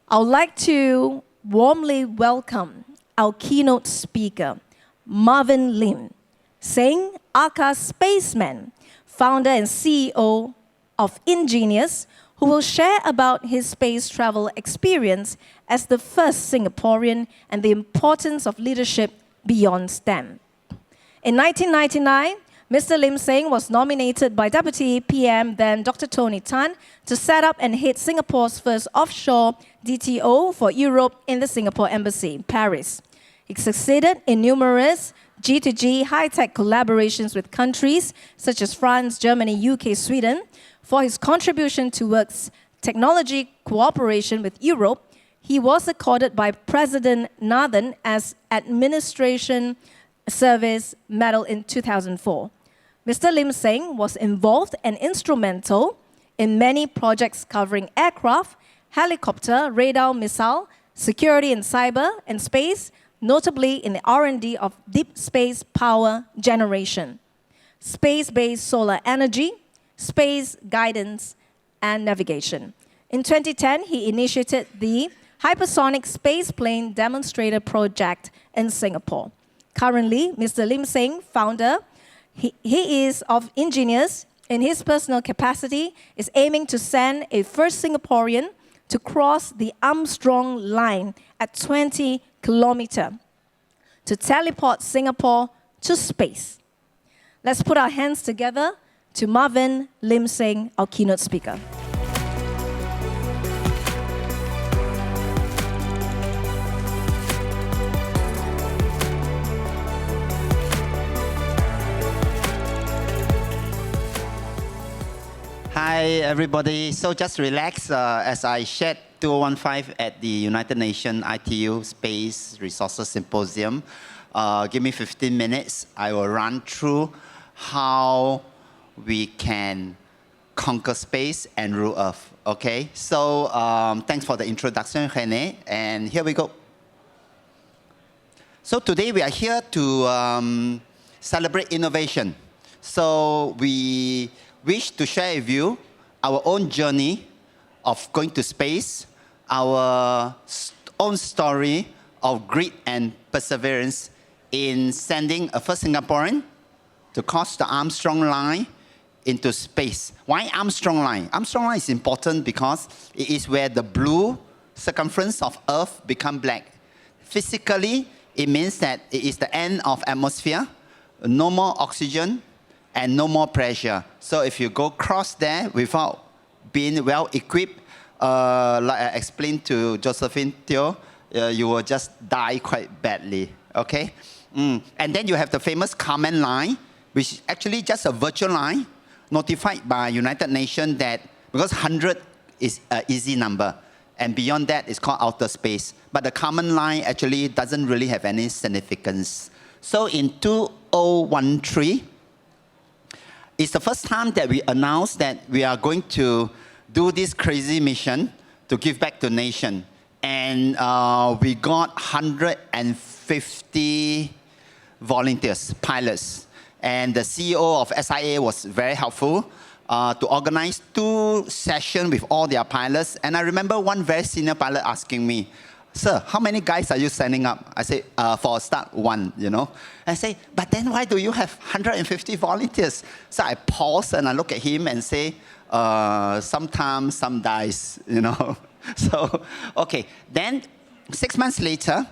I would like to warmly welcome our keynote speaker, Marvyn Lim Seng, aka Spaceman, founder and CEO of IN.Genius, who will share about his space travel experience as the first Singaporean and the importance of leadership beyond STEM. In 1999, Mr. Lim Seng was nominated by Deputy PM, then Dr. Tony Tan, to set up and head Singapore's first offshore DTO for Europe in the Singapore Embassy in Paris. He succeeded in numerous G2G high-tech collaborations with countries such as France, Germany, UK, Sweden. For his contribution towards technology cooperation with Europe, he was accorded by President Nathan as Administration Service Medal in 2004. Mr. Lim Seng was involved and instrumental in many projects covering aircraft, helicopter, radar, missile, security and cyber, and space, notably in the R&D of deep space power generation, space-based solar energy, space guidance, and navigation. In 2010, he initiated the Hypersonic Spaceplane Demonstrator Project in Singapore. Currently, Mr. Lim Seng, founder, he is of IN.Genius. In his personal capacity, is aiming to send a first Singaporean to cross the Armstrong Line at 20 kilometers to teleport Singapore to space. Let's put our hands together to Marvyn Lim Seng, our keynote speaker. Hi, everybody. So just relax as I shared 2015 at the United Nations ITU Space Resources Symposium. Give me 15 minutes. I will run through how we can conquer space and rule Earth. Okay? So thanks for the introduction, René. And here we go. So today we are here to celebrate innovation. So we wish to share with you our own journey of going to space, our own story of grit and perseverance in sending a first Singaporean to cross the Armstrong Line into space. Why Armstrong Line? Armstrong Line is important because it is where the blue circumference of Earth becomes black. Physically, it means that it is the end of atmosphere, no more oxygen, and no more pressure. So if you go cross there without being well equipped, like I explained to Josephine Teo, you will just die quite badly, okay? And then you have the famous Keynote line, which is actually just a virtual line notified by United Nations that, because 100 is an easy number, and beyond that is called outer space. But the Keynote line actually doesn't really have any significance. So in 2013, it's the first time that we announced that we are going to do this crazy mission to give back to the nation. And we got 150 volunteers, pilots. And the CEO of SIA was very helpful to organize 2 sessions with all their pilots. And I remember one very senior pilot asking me, "Sir, how many guys are you sending up?" I say, "For a start, 1, you know." I say, "But then why do you have 150 volunteers?" So I pause and I look at him and say, "Sometimes some dies, you know." So, okay. Then 6 months later,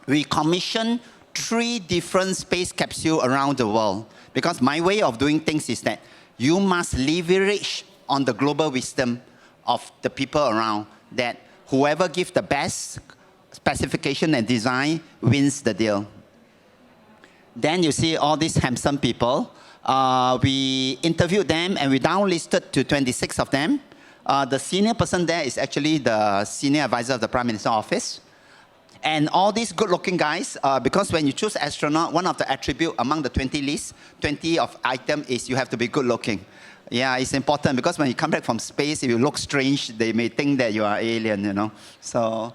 we commissioned 3 different space capsules around the world. Because my way of doing things is that you must leverage on the global wisdom of the people around, that whoever gives the best specification and design wins the deal. Then you see all these handsome people. We interviewed them and we downlisted to 26 of them. The senior person there is actually the senior advisor of the Prime Minister's office. And all these good-looking guys, because when you choose astronaut, one of the attributes among the 20 lists, 20 of item is you have to be good-looking. Yeah, it's important because when you come back from space, if you look strange, they may think that you are alien, you know. So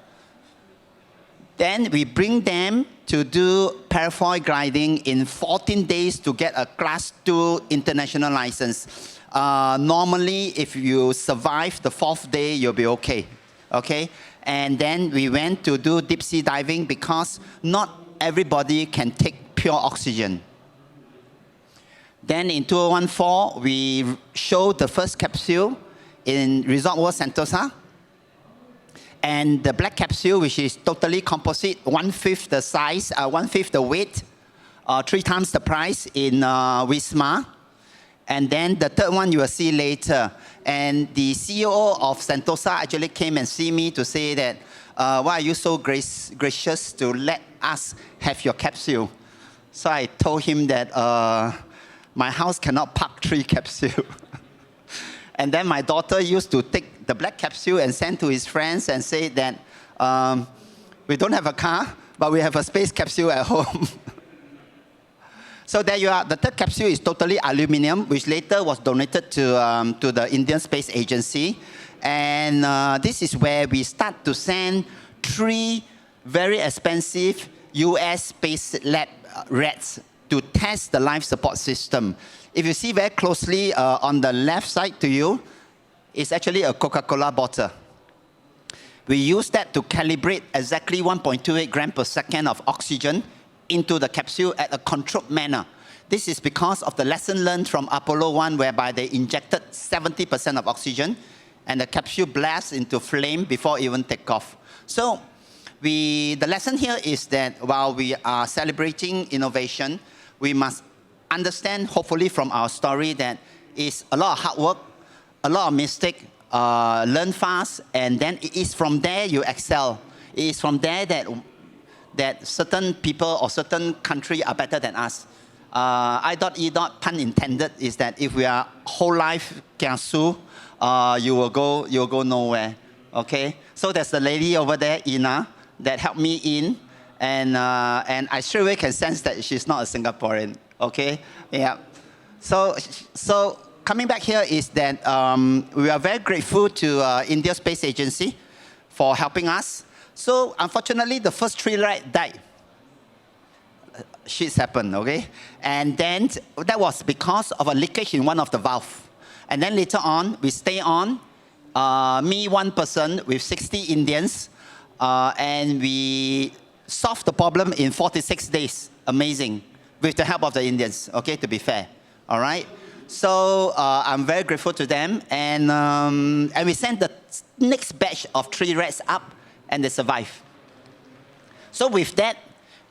then we bring them to do parafoil gliding in 14 days to get a Class 2 international license. Normally, if you survive the 4th day, you'll be okay. okay? And then we went to do deep sea diving because not everybody can take pure oxygen. Then in 2014, we showed the first capsule in Resort World Sentosa. And the black capsule, which is totally composite, 1/5 the size, 1/5 the weight, 3 times the price in Wisma. And then the third one you will see later. And the CEO of Sentosa actually came and see me to say that, why are you so gracious to let us have your capsule? So I told him that my house cannot park 3 capsules. And then my daughter used to take the black capsule and send to his friends and say that we don't have a car, but we have a space capsule at home. So there you are. The third capsule is totally aluminum, which later was donated to the Indian Space Agency. And this is where we start to send 3 very expensive US space lab rats to test the life support system. If you see very closely on the left side to you, it's actually a Coca-Cola bottle. We use that to calibrate exactly 1.28 grams per second of oxygen into the capsule at a controlled manner. This is because of the lesson learned from Apollo 1, whereby they injected 70% of oxygen, and the capsule blasts into flame before even takeoff. So the lesson here is that while we are celebrating innovation, we must understand, hopefully from our story, that it's a lot of hard work, a lot of mistake, learn fast, and then it is from there you excel. It is from there that certain people or certain country are better than us. I.E. pun intended, is that if we are whole life kiasu, you will go nowhere. Okay? So there's the lady over there, Ina, that helped me in, and I straight away can sense that she's not a Singaporean. Okay? Yeah. So coming back here is that we are very grateful to India Space Agency for helping us. So unfortunately, the first 3 rats died. Shits happen, okay? And then that was because of a leakage in one of the valves. And then later on, we stay on, me 1 person with 60 Indians, and we solved the problem in 46 days. Amazing. With the help of the Indians, okay, to be fair. All right? So I'm very grateful to them. And we sent the next batch of 3 rats up, and they survived. So with that,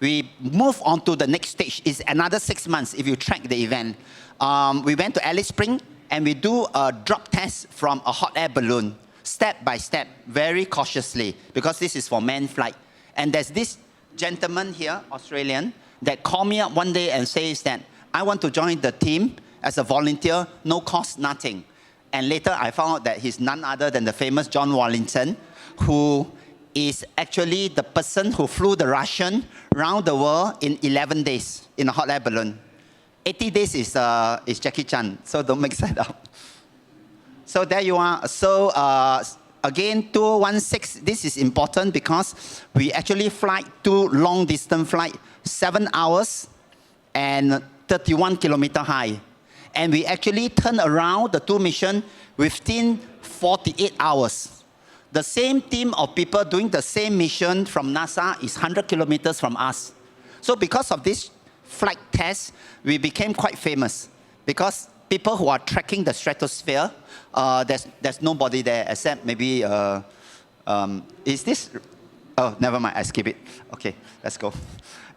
we move on to the next stage. It's another 6 months if you track the event. We went to Alice Spring, and we do a drop test from a hot air balloon, step by step, very cautiously, because this is for manned flight. And there's this gentleman here, Australian, that called me up one day and says that, I want to join the team as a volunteer, no cost, nothing. And later I found out that he's none other than the famous John Wallington, who is actually the person who flew the Russian around the world in 11 days in a hot air balloon. 80 days is Jackie Chan, so don't mix that up. So there you are. So again, 2016, this is important because we actually fly 2 long distance flights, 7 hours and 31 kilometer high. And we actually turn around the 2 missions within 48 hours. The same team of people doing the same mission from NASA is 100 kilometers from us. So because of this flight test, we became quite famous. Because people who are tracking the stratosphere, there's nobody there except maybe, is this? Oh, never mind, I skip it. Okay, let's go.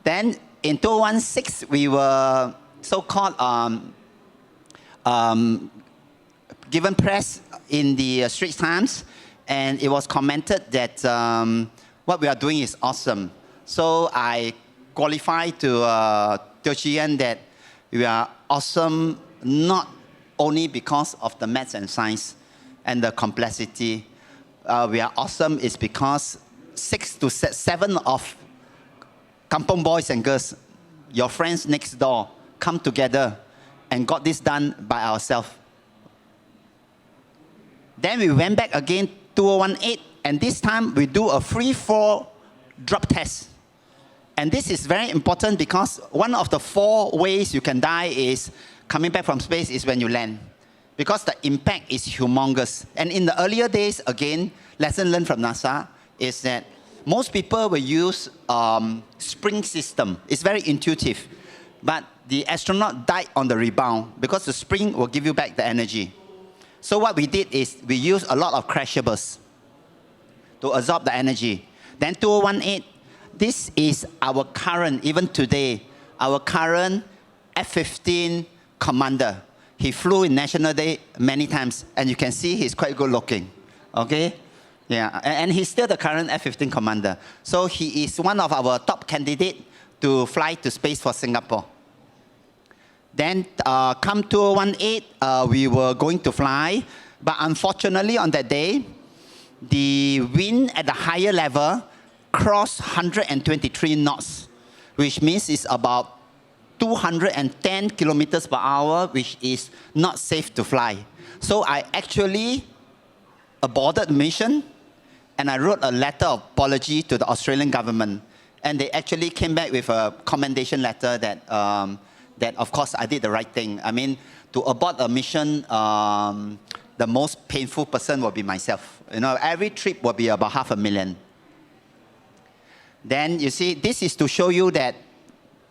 Then in 2016, we were so-called given press in the Straits Times, and it was commented that what we are doing is awesome. So I qualified to Teo Chee Yen that we are awesome not only because of the maths and science and the complexity. We are awesome is because 6 to 7 of kampong boys and girls, your friends next door, come together and got this done by ourselves. Then we went back again 2018, and this time we do a free-fall drop test. And this is very important because one of the 4 ways you can die is coming back from space is when you land. Because the impact is humongous. And in the earlier days, again, lesson learned from NASA is that most people will use spring system. It's very intuitive. But the astronaut died on the rebound because the spring will give you back the energy. So what we did is we used a lot of crashables to absorb the energy. Then 2018, this is our current, even today, our current F-15 commander. He flew in National Day many times, and you can see he's quite good looking, okay? Yeah, and he's still the current F-15 commander. So he is one of our top candidates to fly to space for Singapore. Then come 2018, we were going to fly, but unfortunately on that day, the wind at the higher level crossed 123 knots, which means it's about 210 kilometers per hour, which is not safe to fly. So I actually aborted the mission, and I wrote a letter of apology to the Australian government. And they actually came back with a commendation letter that, that of course, I did the right thing. I mean, to abort a mission, the most painful person will be myself. You know, every trip will be about $500,000. Then you see, this is to show you that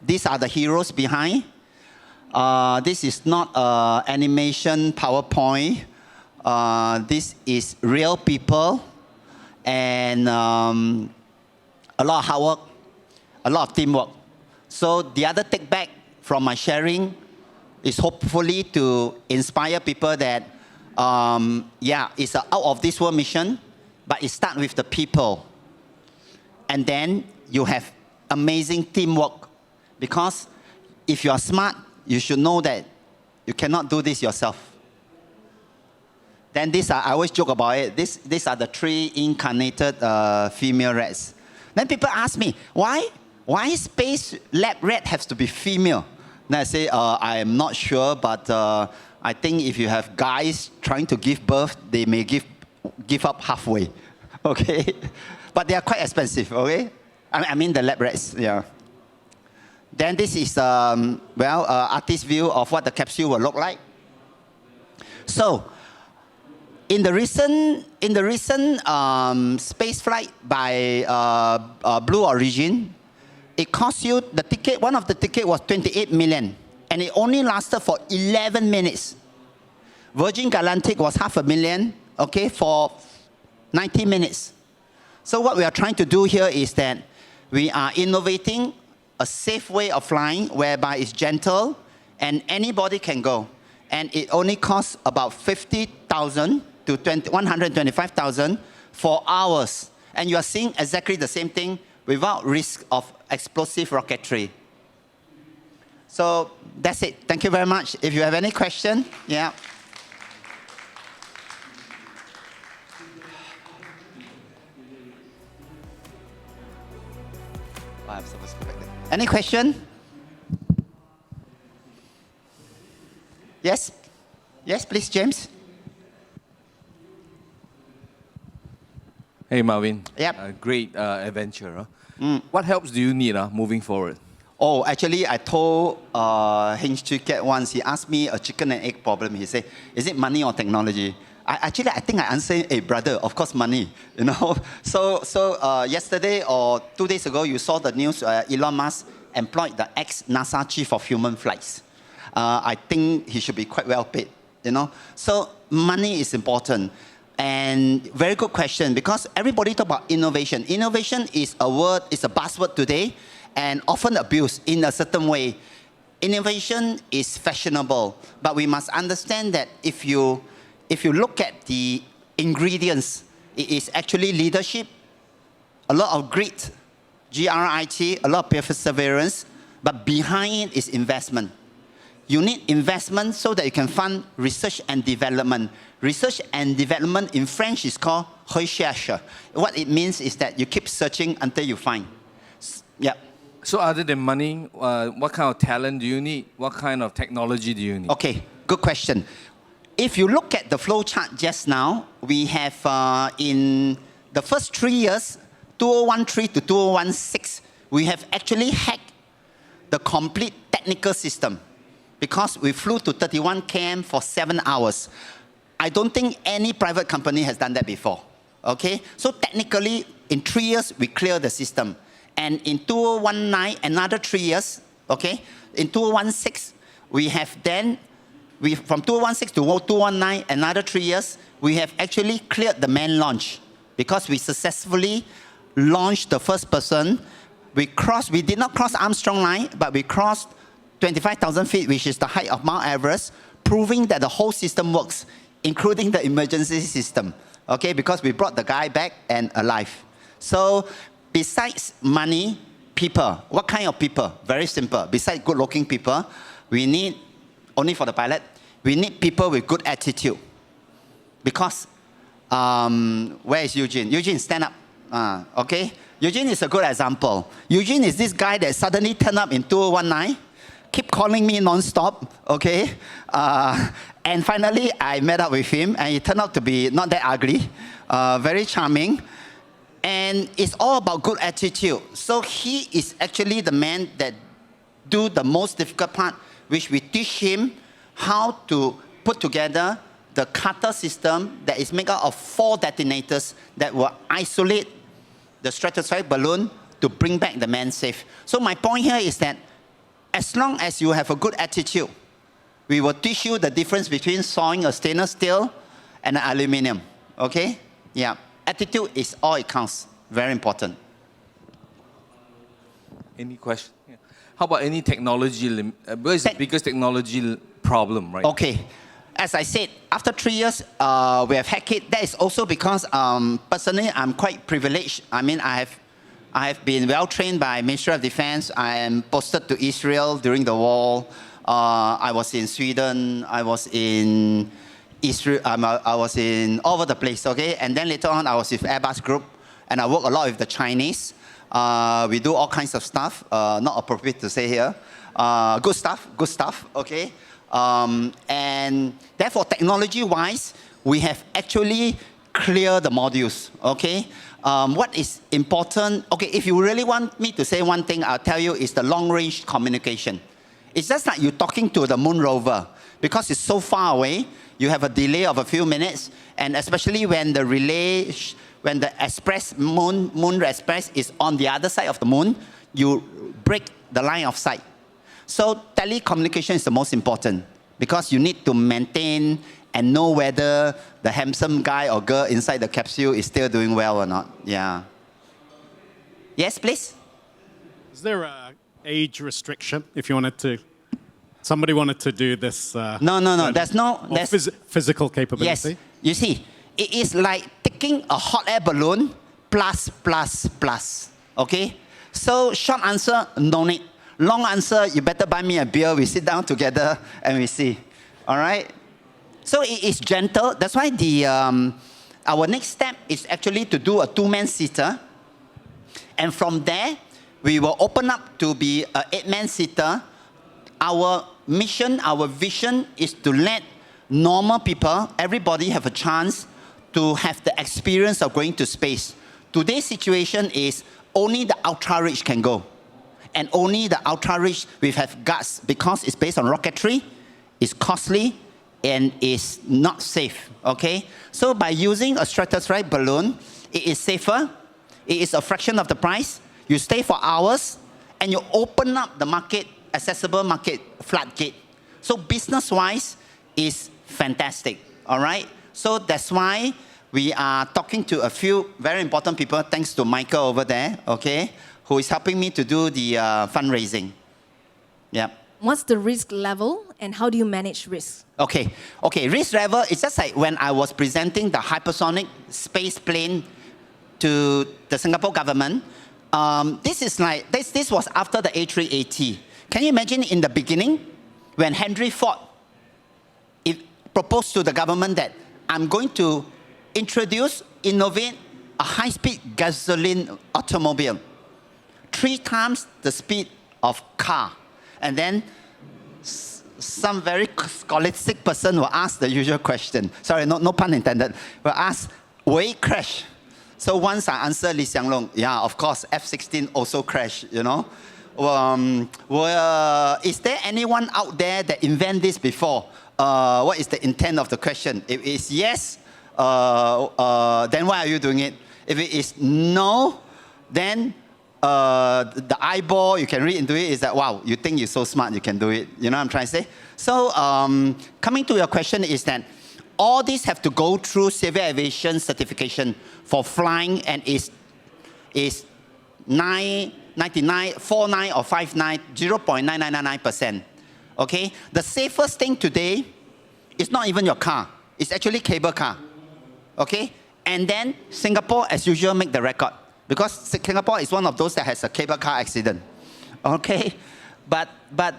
these are the heroes behind. This is not animation PowerPoint. This is real people and a lot of hard work, a lot of teamwork. So the other take back from my sharing is hopefully to inspire people that, yeah, it's an out of this world mission, but it starts with the people. And then you have amazing teamwork. Because if you are smart, you should know that you cannot do this yourself. Then these are, I always joke about it, these are the 3 incarnated female rats. Then people ask me, why space lab rat has to be female? Then I say, I am not sure, but I think if you have guys trying to give birth, they may give up halfway, okay? But they are quite expensive, okay? I mean the lab rats, yeah. Then this is, well, artist view of what the capsule will look like. So, in the recent space flight by Blue Origin, it cost you, the ticket, one of the ticket was 28 million, and it only lasted for 11 minutes. Virgin Galactic was $500,000, okay, for 90 minutes. So what we are trying to do here is that we are innovating a safe way of flying whereby it's gentle and anybody can go. And it only costs about 50,000 to 125,000 for hours. And you are seeing exactly the same thing without risk of explosive rocketry. So that's it. Thank you very much. If you have any question, yeah. I'm supposed to go back there. Any question? Yes? Yes, please, James. Hey, Marvyn. Yep. Great adventure. What helps do you need moving forward? Oh, actually, I told Heng Chee Kiat once, he asked me a chicken and egg problem. He said, is it money or technology? I think I answered, hey, brother, of course money, you know. So yesterday or 2 days ago, you saw the news, Elon Musk employed the ex-NASA chief of human flights. I think he should be quite well paid, you know. So money is important. And very good question, because everybody talk about innovation. Innovation is a word, it's a buzzword today, and often abused in a certain way. Innovation is fashionable, but we must understand that if you look at the ingredients, it is actually leadership, a lot of grit, G-R-I-T, a lot of perseverance, but behind it is investment. You need investment so that you can fund research and development. Research and development in French is called recherche. What it means is that you keep searching until you find. Yeah. So other than money, what kind of talent do you need? What kind of technology do you need? Okay, good question. If you look at the flow chart just now, we have in the first 3 years, 2013 to 2016, we have actually hacked the complete technical system because we flew to 31 km for 7 hours. I don't think any private company has done that before. Okay, so technically, in 3 years, we clear the system. And in 2019, another 3 years, okay? In 2016, we have then, from 2016 to 2019, another 3 years, we have actually cleared the main launch because we successfully launched the first person. We did not cross Armstrong Line, but we crossed 25,000 feet, which is the height of Mount Everest, proving that the whole system works, including the emergency system, okay? Because we brought the guy back and alive. So besides money, people. What kind of people? Very simple. Besides good-looking people, we need, only for the pilot, we need people with good attitude. Because, where is Eugene? Eugene, stand up. Okay? Eugene is a good example. Eugene is this guy that suddenly turned up in 2019, keep calling me non-stop, okay? And finally, I met up with him, and he turned out to be not that ugly, very charming. And it's all about good attitude. So he is actually the man that do the most difficult part, which we teach him how to put together the cutter system that is made up of 4 detonators that will isolate the stratospheric balloon to bring back the man safe. So my point here is that as long as you have a good attitude, we will teach you the difference between sawing a stainless steel and an aluminum, okay? Yeah. Attitude is all it counts. Very important. Any question? Yeah. How about any technology? What is the biggest technology problem, right? Okay. As I said, after 3 years, we have hacked it. That is also because, personally, I'm quite privileged. I mean, I have been well trained by Ministry of Defense. I am posted to Israel during the war. I was in Sweden. I was in Israel, I was in all over the place, okay? And then later on, I was with Airbus Group, and I work a lot with the Chinese. We do all kinds of stuff, not appropriate to say here. Good stuff, okay? And therefore, technology-wise, we have actually cleared the modules, okay? What is important, okay, if you really want me to say one thing, I'll tell you, is the long-range communication. It's just like you're talking to the moon rover, because it's so far away, you have a delay of a few minutes, and especially when the relay, when the express, moon express is on the other side of the moon, you break the line of sight. So telecommunication is the most important, because you need to maintain and know whether the handsome guy or girl inside the capsule is still doing well or not. Yeah. Yes, please? Is there an age restriction if you wanted to? Somebody wanted to do this. No. There's physical capability. Yes. You see, it is like taking a hot air balloon plus. Okay? So short answer, no need. Long answer, you better buy me a beer. We sit down together and we see. All right? So it is gentle. That's why our next step is actually to do a 2-man seater. And from there, we will open up to be an 8-man seater. Our mission, our vision is to let normal people, everybody have a chance to have the experience of going to space. Today's situation is only the ultra-rich can go. And only the ultra-rich will have guts, because it's based on rocketry, it's costly, and it's not safe, okay? So by using a stratospheric balloon, it is safer, it is a fraction of the price, you stay for hours, and you open up the market, accessible market, floodgate. So business-wise, is fantastic, all right? So that's why we are talking to a few very important people, thanks to Michael over there, okay, who is helping me to do the fundraising. Yeah. What's the risk level, and how do you manage risk? Okay, risk level, it's just like when I was presenting the hypersonic space plane to the Singapore government. This was after the A380. Can you imagine in the beginning, when Henry Ford proposed to the government that I'm going to innovate a high-speed gasoline automobile, 3 times the speed of car. And then some very scholastic person will ask the usual question. Sorry, no pun intended. Will ask, will it crash? So once I answered Lee Hsien Loong, yeah, of course, F-16 also crashed, you know. Is there anyone out there that invented this before? What is the intent of the question? If it's yes, then why are you doing it? If it is no, then the eyeball you can read into it is that, wow, you think you're so smart, you can do it. You know what I'm trying to say? So coming to your question is that all these have to go through civil aviation certification for flying, and is 999, 49 or 59, 0.9999%. Okay? The safest thing today is not even your car. It's actually cable car. Okay? And then Singapore, as usual, make the record. Because Singapore is one of those that has a cable car accident. Okay? But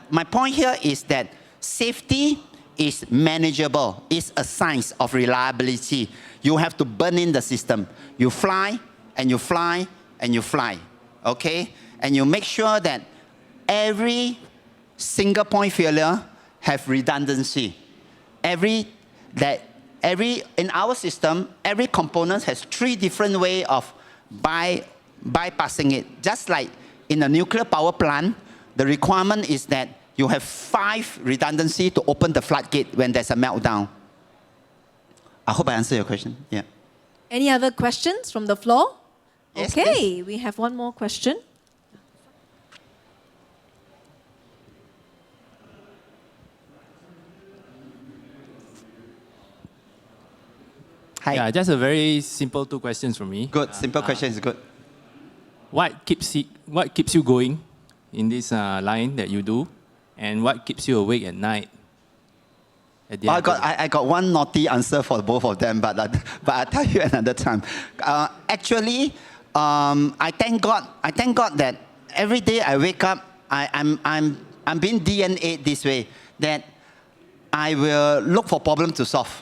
my point here is that safety is manageable. It's a science of reliability. You have to burn in the system. You fly, and you fly, and you fly. Okay? And you make sure that every single point failure have redundancy. In our system, every component has 3 different ways of bypassing it. Just like in a nuclear power plant, the requirement is that you have 5 redundancy to open the floodgate when there's a meltdown. I hope I answered your question. Yeah. Any other questions from the floor? Yes, okay, please. we have one more question. Hi. Yeah, just a very simple 2 questions from me. Good. Simple question is good. What keeps you going in this line that you do, and what keeps you awake at night? At the end of I got one naughty answer for both of them, but I'll tell you another time. Actually, I thank God that every day I wake up, I'm being DNA'd this way, that I will look for problems to solve.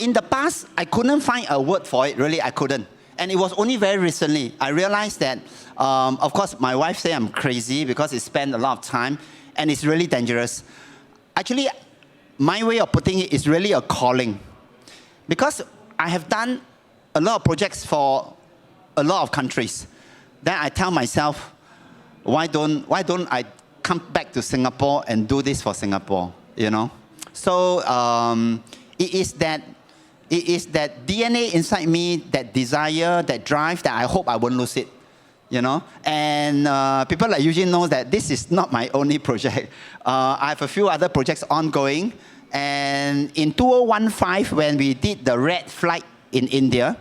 In the past, I couldn't find a word for it, really, I couldn't. And it was only very recently I realized that, of course, my wife said I'm crazy because it spent a lot of time, and it's really dangerous. Actually, my way of putting it is really a calling. Because I have done a lot of projects for a lot of countries. Then I tell myself, why don't I come back to Singapore and do this for Singapore, you know? So it is that DNA inside me, that desire, that drive, that I hope I won't lose it, you know? And people like Eugene know that this is not my only project. I have a few other projects ongoing. And in 2015, when we did the red flight in India,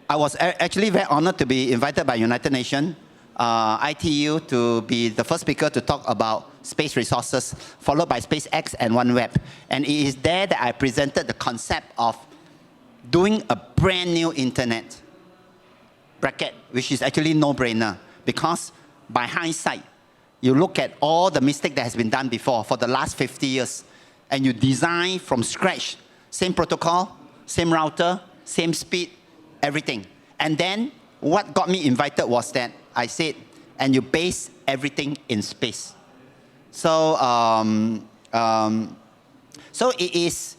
I was actually very honored to be invited by United Nations, ITU, to be the first speaker to talk about space resources, followed by SpaceX and OneWeb. And it is there that I presented the concept of doing a brand new internet, bracket, which is actually no-brainer, because by hindsight, you look at all the mistake that has been done before for the last 50 years, and you design from scratch, same protocol, same router, same speed, everything. And then what got me invited was that I said, and you base everything in space. So, so this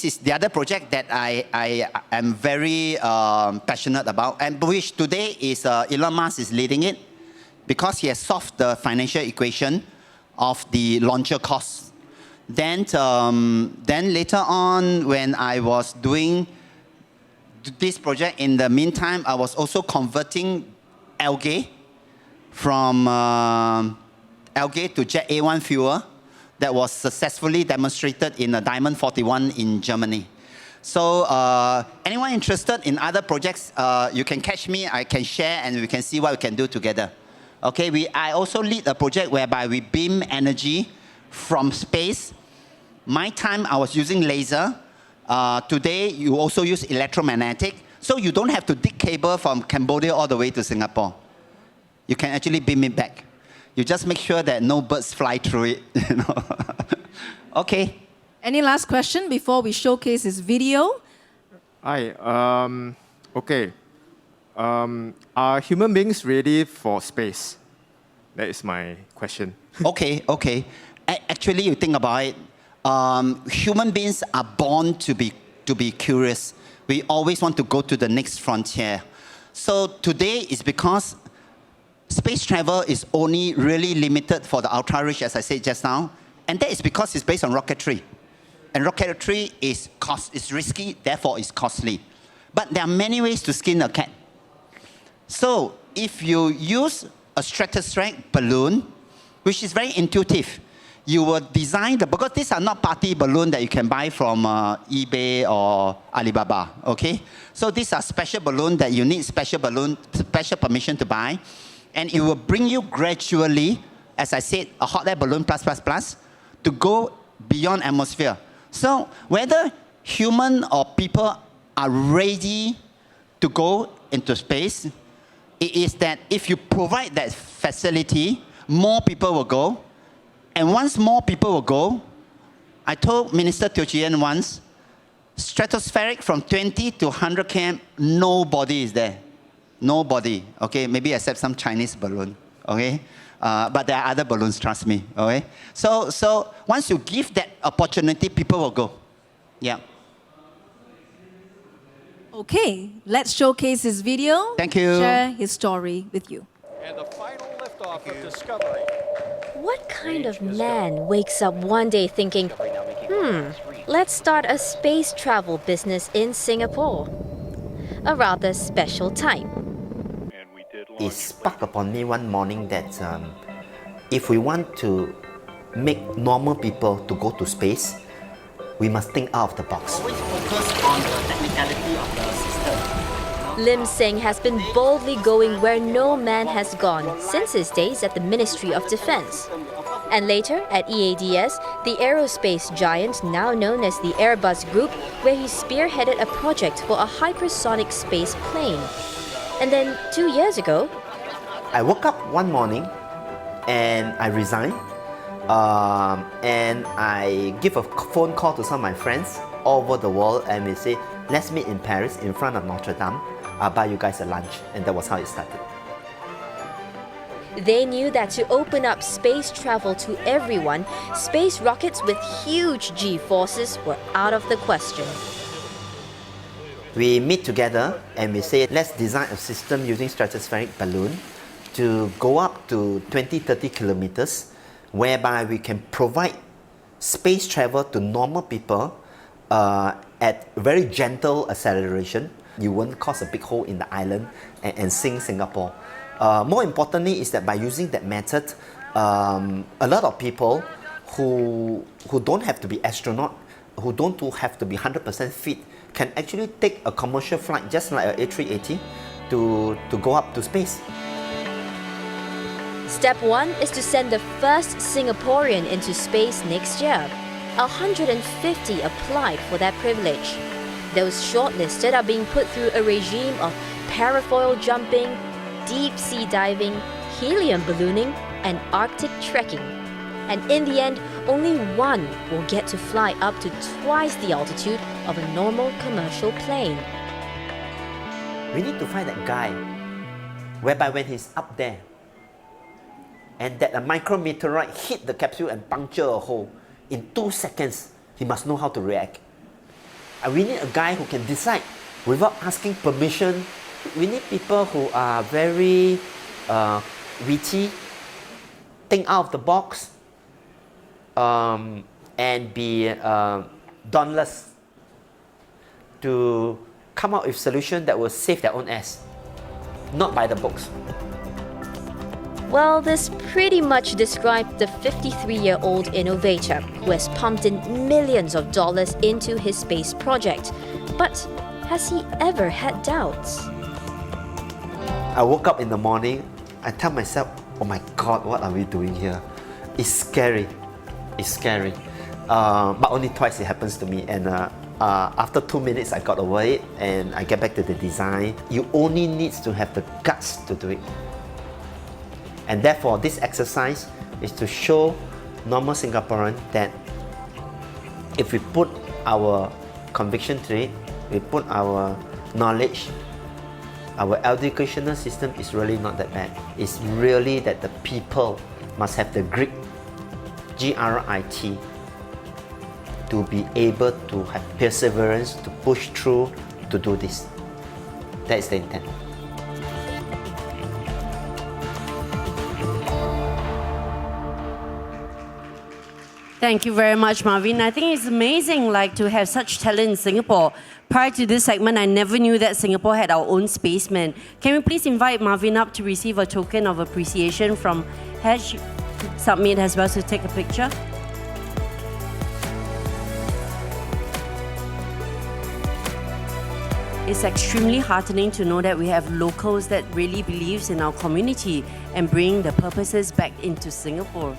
is the other project that I am very passionate about, and which today is Elon Musk is leading it, because he has solved the financial equation of the launcher costs. Then later on, when I was doing this project, in the meantime, I was also converting algae from algae to Jet A1 fuel that was successfully demonstrated in a Diamond 41 in Germany. So anyone interested in other projects, you can catch me, I can share, and we can see what we can do together. Okay, I also lead a project whereby we beam energy from space. My time, I was using laser. Today, you also use electromagnetic. So you don't have to dig cable from Cambodia all the way to Singapore. You can actually beam it back. You just make sure that no birds fly through it. You know? Okay. Any last question before we showcase this video? Hi. Okay. Are human beings ready for space? That is my question. Okay. Actually, you think about it. Human beings are born to be curious. We always want to go to the next frontier. So today is because space travel is only really limited for the ultra-rich, as I said just now. And that is because it's based on rocketry. And rocketry is risky, therefore it's costly. But there are many ways to skin a cat. So if you use a stratospheric balloon, which is very intuitive, you will design because these are not party balloon that you can buy from eBay or Alibaba, okay? So these are special balloon that you need special permission to buy. And it will bring you gradually, as I said, a hot air balloon plus, to go beyond atmosphere. So whether human or people are ready to go into space, it is that if you provide that facility, more people will go. And once more people will go, I told Minister Teo Chee Hean once, stratospheric from 20 to 100 km, nobody is there. Nobody, okay? Maybe except some Chinese balloon, okay? But there are other balloons, trust me, okay? So once you give that opportunity, people will go. Yeah. Okay, let's showcase his video. Thank you. Share his story with you. And the final liftoff of Discovery. What kind of man wakes up one day thinking, let's start a space travel business in Singapore? A rather special time. It sparked upon me one morning that if we want to make normal people to go to space, we must think out of the box. Always focus on the technicality of the system. Lim Seng has been boldly going where no man has gone since his days at the Ministry of Defence. And later at EADS, the aerospace giant now known as the Airbus Group, where he spearheaded a project for a hypersonic space plane. And then 2 years ago, I woke up one morning and I resigned. And I give a phone call to some of my friends all over the world, and we say, let's meet in Paris in front of Notre Dame. I'll buy you guys a lunch. And that was how it started. they knew that to open up space travel to everyone, space rockets with huge G-forces were out of the question. We meet together and we say, let's design a system using stratospheric balloon to go up to 20-30 kilometers, whereby we can provide space travel to normal people at very gentle acceleration. You won't cause a big hole in the island and sink Singapore. More importantly is that by using that method, a lot of people who don't have to be astronaut, who don't have to be 100% fit, can actually take a commercial flight just like an A380 to go up to space. Step 1 is to send the first Singaporean into space next year. 150 applied for that privilege. Those shortlisted are being put through a regime of parafoil jumping, deep sea diving, helium ballooning, and Arctic trekking. And in the end, only one will get to fly up to twice the altitude of a normal commercial plane. We need to find that guy whereby when he's up there and that a micrometeorite hit the capsule and puncture a hole, in 2 seconds, he must know how to react. And we need a guy who can decide without asking permission. We need people who are very witty, think out of the box, and be dauntless to come up with a solution that will save their own ass, not by the books. Well, this pretty much described the 53-year-old innovator who has pumped in millions of dollars into his space project. But has he ever had doubts? I woke up in the morning, I tell myself, oh my God, what are we doing here? It's scary. It's scary. But only twice it happens to me. And after 2 minutes, I got over it and I get back to the design. You only need to have the guts to do it. And therefore, this exercise is to show normal Singaporean that if we put our conviction to it, we put our knowledge, our educational system is really not that bad. It's really that the people must have the grit, G-R-I-T, to be able to have perseverance, to push through, to do this. That is the intent. Thank you very much, Marvyn. I think it's amazing to have such talent in Singapore. Prior to this segment, I never knew that Singapore had our own Spaceman. Can we please invite Marvyn up to receive a token of appreciation from Hedge Submit as well to take a picture? It's extremely heartening to know that we have locals that really believes in our community and bring the purposes back into Singapore.